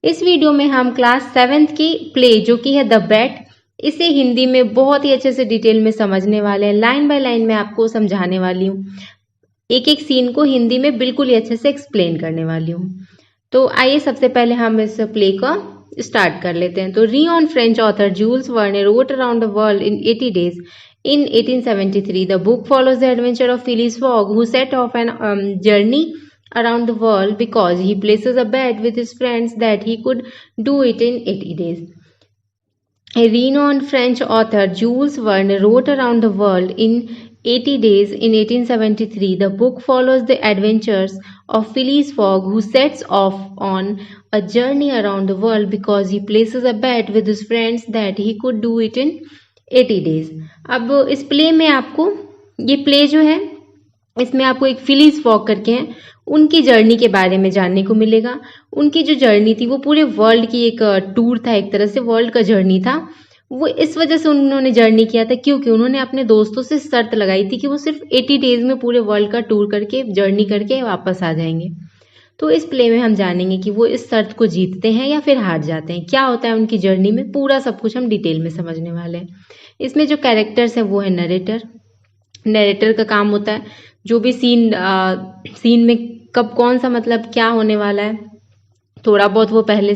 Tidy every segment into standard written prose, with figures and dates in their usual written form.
इस वीडियो में हम क्लास 7th की प्ले जो कि है द बैट, इसे हिंदी में बहुत ही अच्छे से डिटेल में समझने वाले हैं। लाइन बाय लाइन में आपको समझाने वाली हूँ, एक एक सीन को हिंदी में बिल्कुल ही अच्छे से एक्सप्लेन करने वाली हूँ। तो आइए सबसे पहले हम इस प्ले का स्टार्ट कर लेते हैं। तो renowned French author Jules Verne wrote around the world in 80 days. In 1873, the book follows the adventure of Phileas Fogg, who set off an journey around the world because he places a bet with his friends that he could do it in 80 days. A renowned French author, Jules Verne, wrote around the world in 80 days in 1873. The book follows the adventures of Phileas Fogg, who sets off on a journey around the world because he places a bet with his friends that he could do it in 80 days. अब इस play में आपको ये play जो है इसमें आपको एक फिलीज फॉग करके हैं, उनकी जर्नी के बारे में जानने को मिलेगा। उनकी जो जर्नी थी वो पूरे वर्ल्ड की एक टूर था, एक तरह से वर्ल्ड का जर्नी था। वो इस वजह से उन्होंने जर्नी किया था क्योंकि उन्होंने अपने दोस्तों से शर्त लगाई थी कि वो सिर्फ 80 डेज में पूरे वर्ल्ड का टूर करके जर्नी करके वापस आ जाएंगे। तो इस प्ले में हम जानेंगे कि वो इस शर्त को जीतते हैं या फिर हार जाते हैं, क्या होता है उनकी जर्नी में, पूरा सब कुछ हम डिटेल में समझने वाले हैं। इसमें जो कैरेक्टर्स है वो है नरेटर। नरेटर का काम होता है जो भी सीन में कब कौन सा मतलब क्या होने वाला है थोड़ा बहुत वो पहले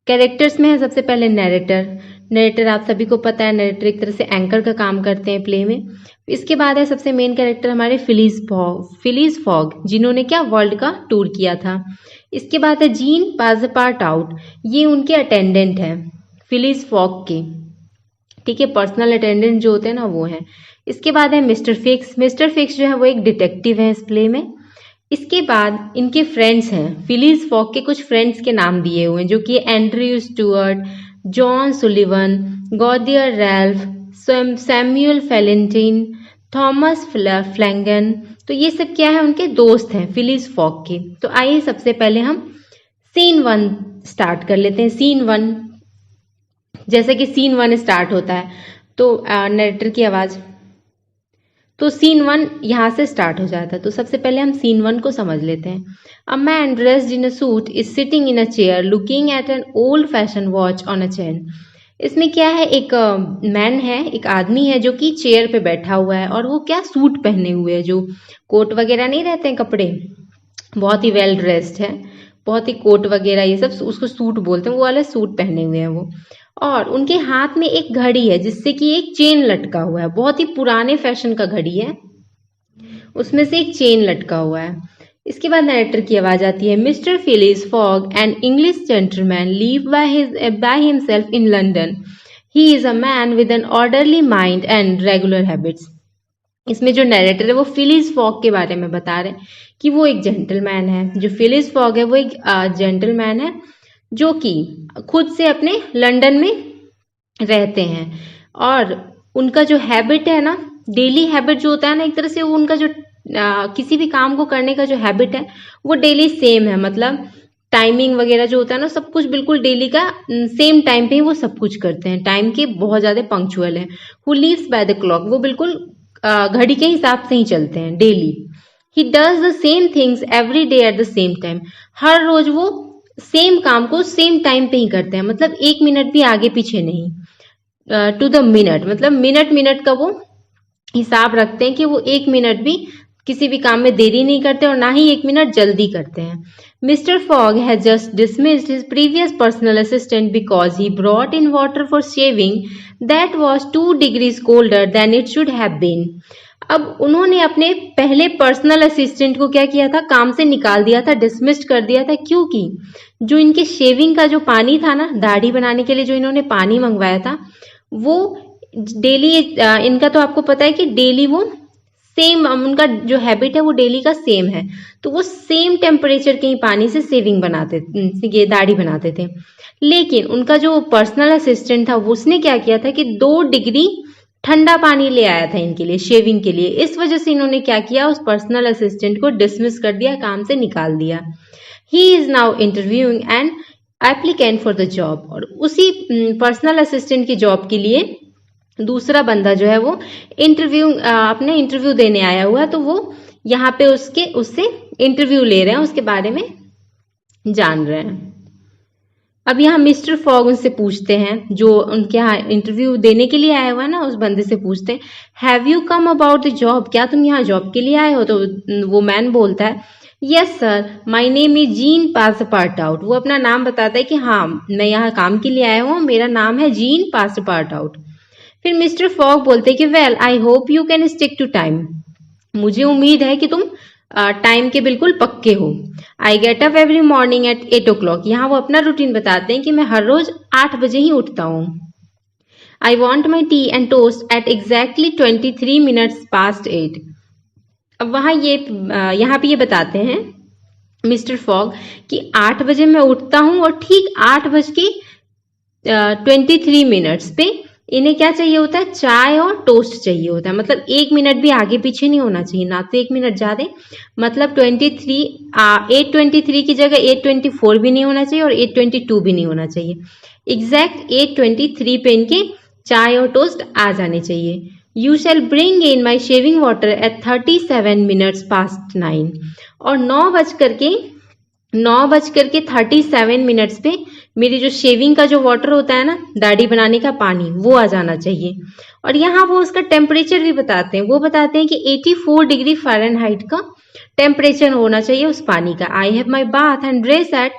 कैरेक्टर्स में है। सबसे पहले नरेटर आप सभी को पता है, नरेटर एक तरह से एंकर का काम करते हैं प्ले में। इसके बाद है सबसे मेन कैरेक्टर हमारे फिलीज फॉग, जिन्होंने क्या वर्ल्ड का टूर किया था। इसके बाद है जीन पासपार्ट आउट, ये उनके अटेंडेंट हैं फिलीज फॉग के, ठीक है, पर्सनल अटेंडेंट जो होते हैं ना वो हैं। इसके बाद है मिस्टर फिक्स जो है वो एक डिटेक्टिव है इस प्ले में। इसके बाद इनके फ्रेंड्स हैं, फिलीज फॉग के कुछ फ्रेंड्स के नाम दिए हुए हैं जो कि Andrew Stuart, John Sullivan, Gauthier Ralph, Samuel Fallentin, Thomas Flanagan. तो ये सब क्या है, उनके दोस्त हैं फिलीज फॉग के। तो आइए सबसे पहले हम सीन 1 स्टार्ट कर लेते हैं। सीन 1, जैसे कि सीन 1 स्टार्ट होता है तो नरेटर की आवाज, तो सीन 1 यहाँ से स्टार्ट हो जाता है। तो सबसे पहले हम सीन 1 को समझ लेते हैं। A man dressed in a suit is sitting in a chair looking at an old fashion watch on a chain. इसमें क्या है, एक मैन है, एक आदमी है जो कि चेयर पे बैठा हुआ है और वो क्या सूट पहने हुए है, जो कोट वगैरह नहीं रहते हैं कपड़े, बहुत ही वेल ड्रेस्ड है, बहुत ही कोट वगैरह ये सब उसको सूट बोलते हैं, वो वाले सूट पहने हुए हैं वो। और उनके हाथ में एक घड़ी है जिससे कि एक चेन लटका हुआ है, बहुत ही पुराने फैशन का घड़ी है, उसमें से एक चेन लटका हुआ है। इसके बाद नरेटर की आवाज आती है, mister Phillies fog an English gentleman live by himself in London. He is a man with an orderly mind and regular habits. इसमें जो नरेटर है वो फिलीज फॉग के बारे में बता रहे हैं कि वो एक जेंटलमैन है। जो फिलीज फॉग है वो एक जेंटलमैन है जो कि खुद से अपने लंदन में रहते हैं और उनका जो हैबिट है ना, डेली हैबिट जो होता है ना, एक तरह से वो उनका जो किसी भी काम को करने का जो हैबिट है वो डेली सेम है, मतलब टाइमिंग वगैरह जो होता है ना सब कुछ बिल्कुल डेली का सेम टाइम पे ही वो सब कुछ करते हैं, टाइम के बहुत ज़्यादा पंक्चुअल है। Who lives by the clock, वो बिल्कुल घड़ी के हिसाब से ही चलते हैं daily. He does the same things every day at the same time, हर रोज वो सेम काम को सेम टाइम पे ही करते हैं, मतलब 1 मिनट भी आगे पीछे नहीं, टू द मिनट, मतलब मिनट का वो हिसाब रखते हैं कि वो 1 मिनट भी किसी भी काम में देरी नहीं करते और ना ही 1 मिनट जल्दी करते हैं। Mister Fogg has just dismissed his previous personal assistant because he brought in water for shaving that was 2 degrees colder than it should have been. अब उन्होंने अपने पहले पर्सनल असिस्टेंट को क्या किया था, काम से निकाल दिया था, डिसमिस्ड कर दिया था, क्योंकि जो इनके शेविंग का जो पानी था ना, दाढ़ी बनाने के लिए जो इन्होंने पानी मंगवाया था, वो डेली इनका तो आपको पता है कि डेली वो सेम, उनका जो हैबिट है वो डेली का सेम है, तो वो सेम टेम्परेचर के ही पानी से शेविंग बनाते, ये दाढ़ी बनाते थे। लेकिन उनका जो पर्सनल असिस्टेंट था उसने क्या किया था कि 2 डिग्री ठंडा पानी ले आया था इनके लिए शेविंग के लिए। इस वजह से इन्होंने क्या किया, उस पर्सनल असिस्टेंट को डिसमिस कर दिया, काम से निकाल दिया। He is now interviewing an applicant for the job, और उसी पर्सनल असिस्टेंट की जॉब के लिए दूसरा बंदा जो है वो अपने इंटरव्यू देने आया हुआ, तो वो यहाँ पे उससे इंटरव्यू ले रहे हैं, उसके बारे में जान रहे हैं। अब यहाँ मिस्टर फॉग उनसे पूछते हैं, जो उनके यहाँ इंटरव्यू देने के लिए आया हुआ है ना, उस बंदे से पूछते हैं, have you come about the job, क्या तुम यहाँ जॉब के लिए आए हो? तो वो मैन बोलता है, yes sir, my name is Jean Passepartout. वो अपना नाम बताता है कि हाँ, मैं यहाँ काम के लिए आया हूँ, मेरा नाम है जीन पासपार्ट आउट। फिर मिस्टर फॉग बोलते हैं कि well I hope you can stick to time, मुझे उम्मीद है कि तुम टाइम के बिल्कुल पक्के हो। I get up every morning at 8 o'clock। यहाँ वो अपना रूटीन बताते हैं कि मैं हर रोज 8 बजे ही उठता हूँ। I want my tea and toast at exactly 23 minutes past 8। अब वहाँ ये यहाँ पे ये बताते हैं मिस्टर फॉग कि 8 बजे मैं उठता हूँ और ठीक 8:23 पे इन्हें क्या चाहिए होता है, चाय और टोस्ट चाहिए होता है। मतलब 1 मिनट भी आगे पीछे नहीं होना चाहिए, ना तो 1 मिनट ज्यादा, मतलब 8:23 की जगह 8:24 भी नहीं होना चाहिए और 8:22 भी नहीं होना चाहिए। एग्जैक्ट 8:23 पे इनके चाय और टोस्ट आ जाने चाहिए। You shall bring in my shaving water at 37 minutes past 9। और 9:37 पे मेरी जो शेविंग का जो वाटर होता है ना, दाढ़ी बनाने का पानी, वो आ जाना चाहिए। और यहाँ वो उसका टेम्परेचर भी बताते हैं, वो बताते हैं कि 84 डिग्री फ़ारेनहाइट का टेम्परेचर होना चाहिए उस पानी का। I have my bath and dress at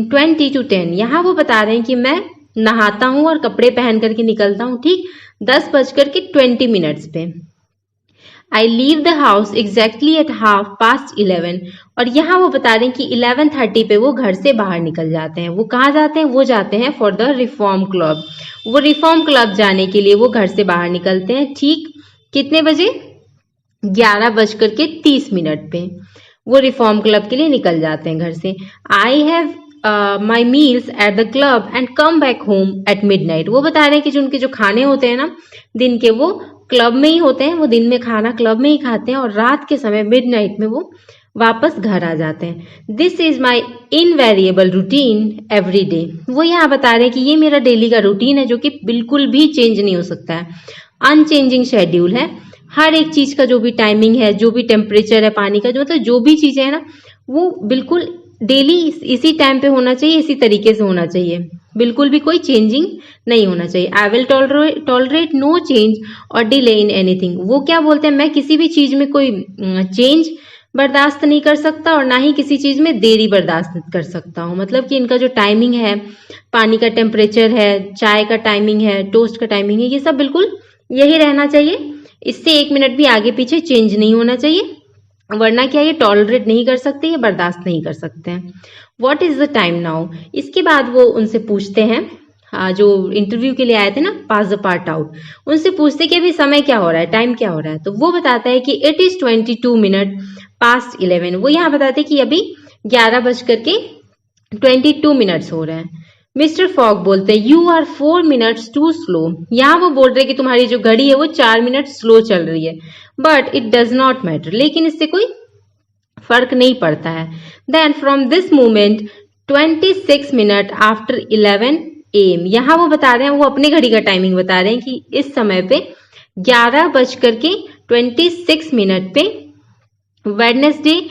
20 to 10। यहाँ वो बता रहे हैं कि मैं नहाता हूँ और कपड़े पहन करके निकलता हूँ ठीक 10:20 पे। I leave the house exactly at 11:30। और यहाँ वो बता रहे हैं कि 11:30 पे वो घर से बाहर निकल जाते हैं। वो कहाँ जाते हैं? वो जाते हैं फॉर द रिफॉर्म क्लब। वो रिफॉर्म क्लब जाने के लिए वो घर से बाहर निकलते हैं ठीक कितने बजे? 11:30 पे वो रिफॉर्म क्लब के लिए निकल जाते हैं घर से। आई have my meals at the club and come back home at midnight. वो बता रहे हैं कि जो उनके जो खाने होते हैं ना दिन के, वो क्लब में ही होते हैं, वो दिन में खाना क्लब में ही खाते हैं और रात के समय मिडनाइट में वो वापस घर आ जाते हैं। This is my invariable routine every day. वो यहाँ बता रहे हैं कि ये मेरा डेली का रूटीन है जो कि बिल्कुल भी चेंज नहीं हो सकता है, अनचेंजिंग शेड्यूल है। हर एक चीज का जो भी टाइमिंग है, जो भी टेम्परेचर है पानी का, जो मतलब जो भी चीजें है ना, वो बिल्कुल डेली इसी टाइम पे होना चाहिए, इसी तरीके से होना चाहिए, बिल्कुल भी कोई चेंजिंग नहीं होना चाहिए। I will tolerate no change or delay in anything. वो क्या बोलते हैं, मैं किसी भी चीज में कोई चेंज बर्दाश्त नहीं कर सकता और ना ही किसी चीज में देरी बर्दाश्त कर सकता हूँ। मतलब कि इनका जो टाइमिंग है, पानी का टेम्परेचर है, चाय का टाइमिंग है, टोस्ट का टाइमिंग है, ये सब बिल्कुल यही रहना चाहिए। इससे 1 मिनट भी आगे पीछे चेंज नहीं होना चाहिए, वरना क्या ये टॉलरेट नहीं कर सकते, ये बर्दाश्त नहीं कर सकते हैं। What is the time now? इसके बाद वो उनसे पूछते हैं, जो इंटरव्यू के लिए आए थे ना, पास द पार्ट आउट, उनसे पूछते कि अभी समय क्या हो रहा है, टाइम क्या हो रहा है। तो वो बताता है कि इट इज 22 minutes past 11। वो यहाँ बताते हैं कि अभी 11:22 हो रहे हैं। मिस्टर फॉग बोलते हैं you are 4 minutes too slow. यहाँ वो बोल रहे हैं कि तुम्हारी जो घड़ी है वो 4 मिनट स्लो चल रही है, but it does not matter, लेकिन इससे कोई फर्क नहीं पड़ता है। Then from this moment 26 minutes after 11 AM। यहाँ वो बता रहे हैं, वो अपनी घड़ी का टाइमिंग बता रहे हैं कि इस समय पे 11:26 पे वेडनेसडे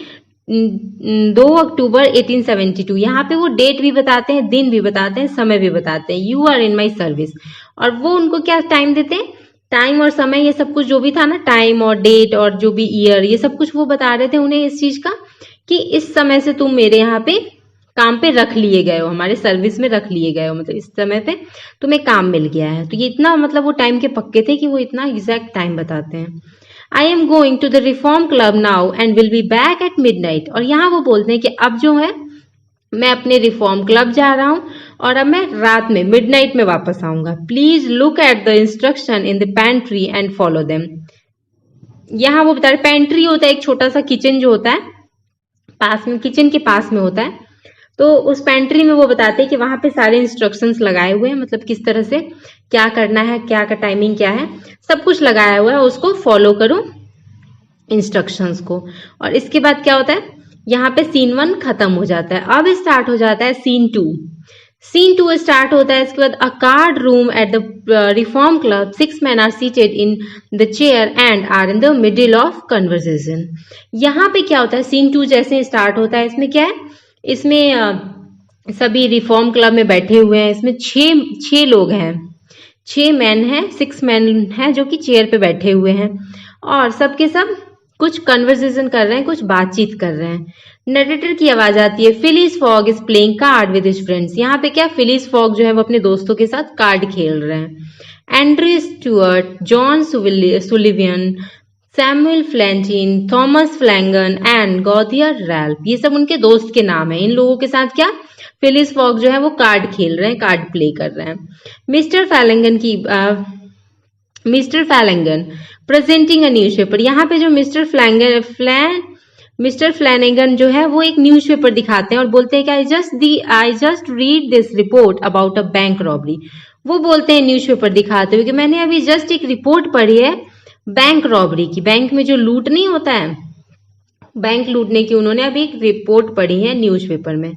2 अक्टूबर 1872। यहाँ पे वो डेट भी बताते हैं, दिन भी बताते हैं, समय भी बताते हैं। You are in my service. और वो उनको क्या टाइम देते हैं, टाइम और समय, ये सब कुछ जो भी था ना, टाइम और डेट और जो भी ईयर, ये सब कुछ वो बता रहे थे उन्हें इस चीज का कि इस समय से तुम मेरे यहाँ पे काम पे रख लिए गए हो, हमारे सर्विस में रख लिए गए हो, मतलब इस समय पे तुम्हें काम मिल गया है। तो ये इतना मतलब वो टाइम के पक्के थे कि वो इतना एग्जैक्ट टाइम बताते हैं। I am going to the Reform Club now and will be back at midnight. और यहाँ वो बोलते हैं कि अब जो है मैं अपने रिफॉर्म क्लब जा रहा हूँ और अब मैं रात में मिडनाइट में वापस आऊंगा। Please look at the instruction in the pantry and follow them. यहाँ वो बता रहे, पैंट्री होता है एक छोटा सा किचन जो होता है पास में, किचन के पास में होता है। तो उस पैंट्री में वो बताते हैं कि वहां पे सारे इंस्ट्रक्शंस लगाए हुए हैं, मतलब किस तरह से क्या करना है, क्या का टाइमिंग क्या है, सब कुछ लगाया हुआ है, उसको फॉलो करो इंस्ट्रक्शंस को। और इसके बाद क्या होता है, यहाँ पे सीन 1 खत्म हो जाता है। अब स्टार्ट हो जाता है सीन 2। सीन 2 स्टार्ट होता है। इसके बाद a card room at the Reform Club, 6 men are seated in the chair and are in the middle of conversation. यहाँ पे क्या होता है, सीन 2 जैसे स्टार्ट होता है, इसमें क्या है, इसमें सभी रिफॉर्म क्लब में बैठे हुए हैं। इसमें छह लोग हैं, 6 मैन हैं, 6 मैन हैं जो कि चेयर पे बैठे हुए हैं और सबके सब कुछ कन्वर्सेशन कर रहे हैं, कुछ बातचीत कर रहे हैं। नरेटर की आवाज आती है, Phyllis fog is playing card with his friends. यहाँ पे क्या, फिलिस फॉग जो है वो अपने दोस्तों के साथ कार्ड खेल रहे हैं। Andrew Stuart, John Sullivan, Samuel Fallentin, Thomas Flanagan and Gauthier Ralph, ये सब उनके दोस्त के नाम है। इन लोगों के साथ क्या, फिलिस फॉग जो है वो कार्ड खेल रहे हैं, कार्ड प्ले कर रहे हैं। Mister Flanagan presenting a newspaper. यहाँ पे जो मिस्टर फ्लैनेगन जो है वो एक न्यूज़पेपर दिखाते हैं और बोलते हैं कि I just read this report about a bank robbery. वो बोलते हैं न्यूज़पेपर दिखाते हुए कि मैंने अभी जस्ट एक रिपोर्ट पढ़ी है बैंक रॉबरी की, बैंक में जो लूट नहीं होता है, बैंक लूटने की उन्होंने अभी एक रिपोर्ट पढ़ी है न्यूज़पेपर में।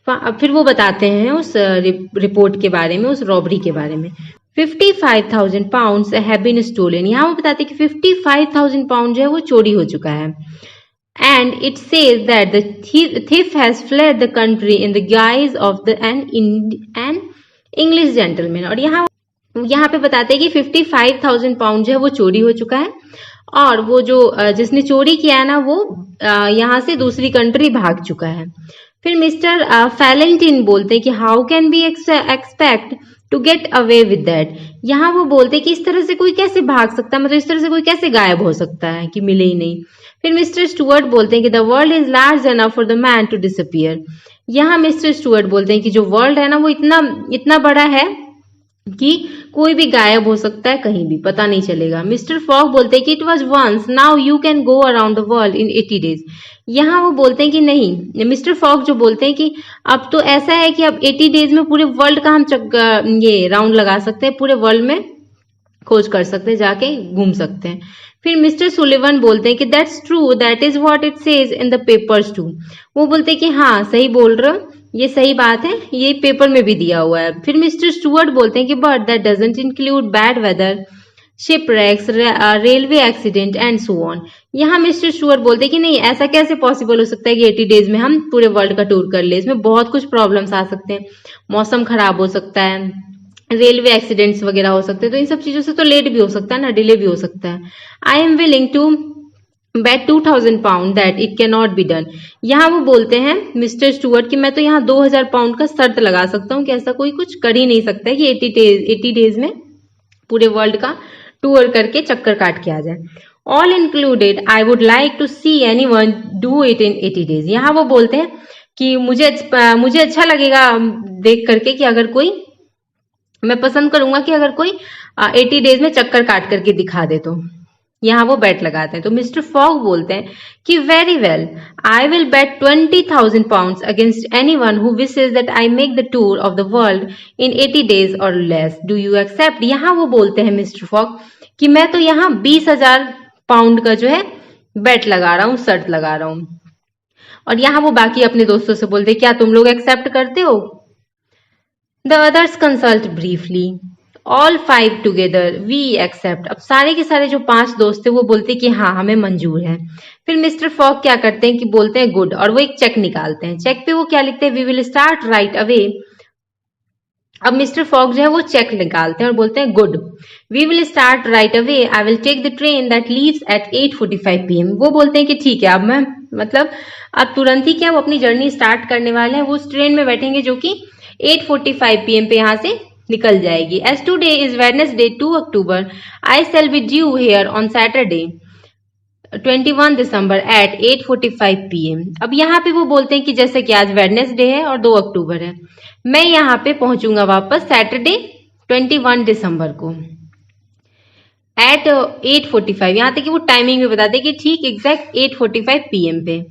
फिर वो बताते हैं उस रिपोर्ट के बारे में, उस रॉबरी के बारे में। 55,000 पाउंड्स हैव बीन स्टोलन। यहाँ वो बताते हैं कि 55,000 पाउंड जो है वो चोरी हो चुका है। And it says that the thief has fled the country in the guise of an English gentleman। और यहाँ पे बताते हैं कि 55,000 पाउंड जो है वो चोरी हो चुका है और वो जो जिसने चोरी किया है ना वो यहाँ से दूसरी कंट्री भाग चुका है। फिर मिस्टर फैलेंटिन बोलते हैं कि how can be expect to get away with that. यहाँ वो बोलते हैं कि इस तरह से कोई कैसे भाग सकता है, मतलब इस तरह से कोई कैसे गायब हो सकता है कि मिले ही नहीं। फिर मिस्टर स्टुअर्ट बोलते हैं कि the world is large enough for the man to disappear. यहाँ मिस्टर स्टुअर्ट बोलते हैं कि जो वर्ल्ड है ना वो इतना बड़ा है कि कोई भी गायब हो सकता है, कहीं भी पता नहीं चलेगा। मिस्टर फॉग बोलते हैं कि it was once, now you can go around the world in 80 days. यहाँ वो बोलते हैं कि नहीं, मिस्टर फॉग जो बोलते हैं कि अब तो ऐसा है कि अब 80 डेज में पूरे वर्ल्ड का हम ये राउंड लगा सकते हैं, पूरे वर्ल्ड में खोज कर सकते हैं, जाके घूम सकते हैं। फिर मिस्टर सुलिवन बोलते हैं कि that's true, that is what it says in the papers too. वो बोलते हैं कि हाँ सही बोल रहे हो, ये सही बात है, ये पेपर में भी दिया हुआ है। फिर मिस्टर स्टुअर्ट बोलते हैं कि but that doesn't include bad weather, shipwrecks, railway accident and so on. यहाँ मिस्टर स्टुअर्ट बोलते हैं कि नहीं, ऐसा कैसे पॉसिबल हो सकता है कि 80 डेज में हम पूरे वर्ल्ड का टूर कर ले, इसमें बहुत कुछ प्रॉब्लम्स आ सकते हैं, मौसम खराब हो सकता है, रेलवे एक्सीडेंट्स वगैरह हो सकते हैं, तो इन सब चीजों से तो लेट भी हो सकता है ना, डिले भी हो सकता है। I am willing to bet 2,000 pound that it can not be done. यहाँ वो बोलते हैं मिस्टर स्टुअर्ट कि मैं तो यहाँ 2,000 पाउंड का शर्त लगा सकता हूँ कि ऐसा कोई कुछ कर ही नहीं सकता है कि 80 डेज में पूरे वर्ल्ड का टूर करके चक्कर काट के आ जाए। All included I would like to see anyone do it in 80 days. यहाँ वो बोलते हैं कि मुझे अच्छा लगेगा देख करके कि अगर कोई, मैं पसंद करूंगा कि अगर कोई 80 डेज में चक्कर काट करके दिखा दे तो। यहाँ वो बेट लगाते हैं। तो मिस्टर फॉग बोलते हैं कि very well, I will bet 20,000 pounds against anyone who wishes that I make the tour of the world in 80 days और लेस, डू यू एक्सेप्ट। यहाँ वो बोलते हैं मिस्टर फॉग कि मैं तो यहाँ 20,000 पाउंड का जो है बेट लगा रहा हूँ, शर्त लगा रहा हूँ। और यहाँ वो बाकी अपने दोस्तों से बोलते हैं क्या तुम लोग एक्सेप्ट करते हो। The others consult briefly, all 5 together we accept. अब सारे के सारे जो 5 दोस्त थे वो बोलते कि हाँ हमें मंजूर है। फिर मिस्टर फॉग क्या करते हैं कि बोलते हैं गुड, और वो एक चेक निकालते हैं। चेक पे वो क्या लिखते हैं, we will start right away. अब मिस्टर फॉग जो है वो चेक निकालते हैं और बोलते हैं good, we will start right away, I will take the train that leaves at 8:45 PM। वो बोलते हैं कि ठीक है, अब मैं अब तुरंत ही क्या वो अपनी जर्नी स्टार्ट करने वाले हैं, वो उस ट्रेन में बैठेंगे जो कि 8:45 PM पे यहाँ से निकल जाएगी। As today is Wednesday 2 October, I shall be due here on Saturday 21 December at 8:45 PM। अब यहाँ पे वो बोलते हैं कि जैसे कि आज वेडनेसडे है और 2 अक्टूबर है, मैं यहाँ पे पहुंचूंगा वापस सैटरडे 21 दिसंबर को एट 8:45। यहाँ तक कि वो टाइमिंग भी बताते हैं कि ठीक एग्जैक्ट 8:45 PM पे।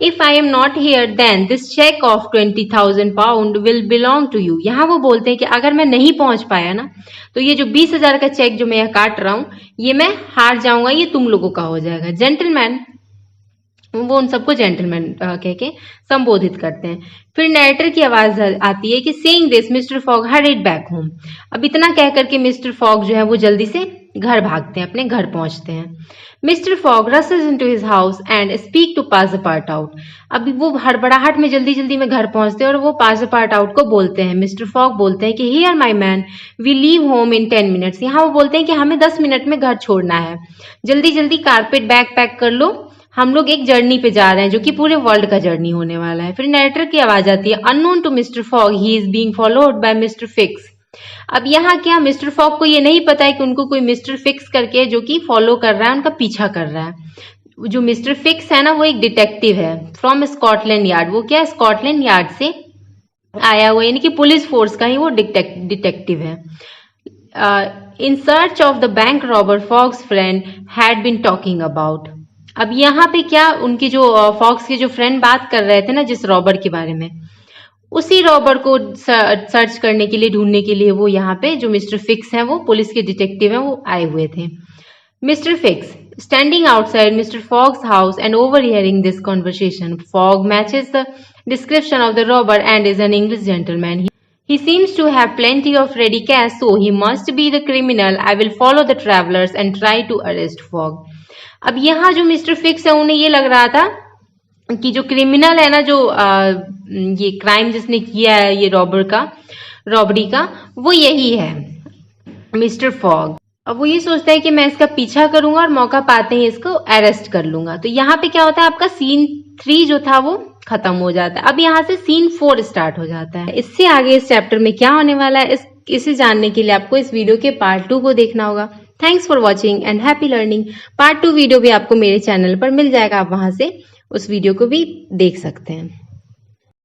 If I am not here, then this check of 20,000 pound will belong to you। यहाँ वो बोलते हैं कि अगर मैं नहीं पहुंच पाया ना तो ये जो 20,000 का चेक जो मैं यहाँ काट रहा हूँ ये मैं हार जाऊंगा, ये तुम लोगों का हो जाएगा। जेंटलमैन, वो उन सबको जेंटलमैन कह के संबोधित करते हैं। फिर नरेटर की आवाज आती है कि saying this mister fog horrid back home. अब इतना कह करके मिस्टर फॉग जो है वो जल्दी से घर भागते हैं, अपने घर पहुंचते हैं। Mister Fogg rushes into his house and speak to Passepartout. अभी वो हड़बड़ाहट में जल्दी जल्दी में घर पहुंचते हैं और वो पास द पार्ट आउट को बोलते हैं। मिस्टर फॉग बोलते हैं कि here my man, we leave home in 10 minutes. यहाँ वो बोलते हैं कि हमें 10 मिनट में घर छोड़ना है, जल्दी जल्दी कारपेट बैग पैक कर लो, हम लोग एक जर्नी पे जा रहे हैं जो कि पूरे वर्ल्ड का जर्नी होने वाला है। फिर नरेटर की आवाज आती है, unknown to mister Fogg he is being followed by mister Fix. अब यहाँ क्या मिस्टर फॉग को ये नहीं पता है कि उनको कोई मिस्टर फिक्स करके जो कि फॉलो कर रहा है, उनका पीछा कर रहा है। जो मिस्टर फिक्स है ना, वो एक डिटेक्टिव है फ्रॉम स्कॉटलैंड यार्ड। वो क्या स्कॉटलैंड यार्ड से आया हुआ, यानी कि पुलिस फोर्स का ही वो डिटेक्टिव है। In search of the bank robber Fogg's friend had been talking about. अब यहाँ पे क्या उनकी जो फॉक्स के जो फ्रेंड बात कर रहे थे ना जिस रॉबर के बारे में, उसी रॉबर को सर्च करने के लिए, ढूंढने के लिए वो यहाँ पे जो मिस्टर फिक्स है, वो पुलिस के डिटेक्टिव हैं, वो आए हुए थे। Mister fix standing outside Mr. Fogg's house and overhearing this conversation. Fogg matches the description of the robber and is an English gentleman. He seems to have plenty of ready cash, so he must be the criminal. I will follow the travelers and try to arrest Fogg. अब यहाँ जो mister fix है, उन्हें ये लग रहा था कि जो क्रिमिनल है ना, जो ये क्राइम जिसने किया है, ये रॉबरी का, वो यही है, मिस्टर फॉग। अब वो ये सोचता है कि मैं इसका पीछा करूंगा और मौका पाते ही इसको अरेस्ट कर लूंगा। तो यहाँ पे क्या होता है, आपका सीन 3 जो था वो खत्म हो जाता है। अब यहाँ से सीन 4 स्टार्ट हो जाता है। इससे आगे इस चैप्टर में क्या होने वाला है, इसे जानने के लिए आपको इस वीडियो के पार्ट 2 को देखना होगा। Thanks for watching and happy learning. Part 2 video भी आपको मेरे चैनल पर मिल जाएगा, आप वहां से उस वीडियो को भी देख सकते हैं।